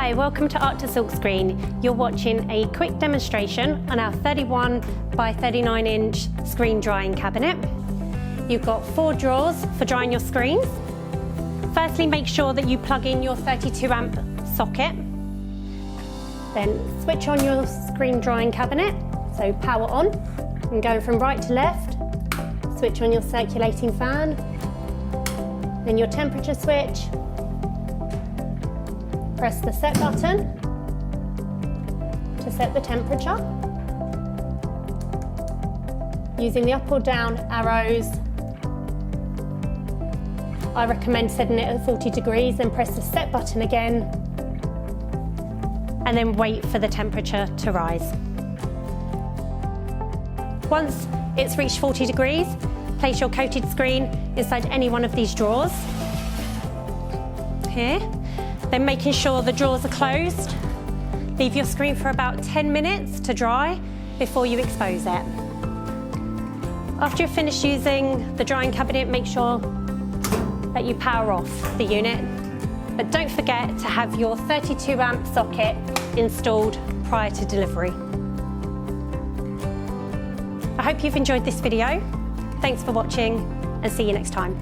Hi, welcome to Silkscreen. You're watching a quick demonstration on our 31 by 39 inch screen drying cabinet. You've got 4 drawers for drying your screens. Firstly, make sure that you plug in your 32 amp socket. Then switch on your screen drying cabinet, so power on, and going from right to left. Switch on your circulating fan, then your temperature switch. Press the set button to set the temperature. Using the up or down arrows, I recommend setting it at 40 degrees, then press the set button again, and then wait for the temperature to rise. Once it's reached 40 degrees, place your coated screen inside any one of these drawers. Here. Then making sure the drawers are closed. Leave your screen for about 10 minutes to dry before you expose it. After you're finished using the drying cabinet, make sure that you power off the unit. But don't forget to have your 32 amp socket installed prior to delivery. I hope you've enjoyed this video. Thanks for watching and see you next time.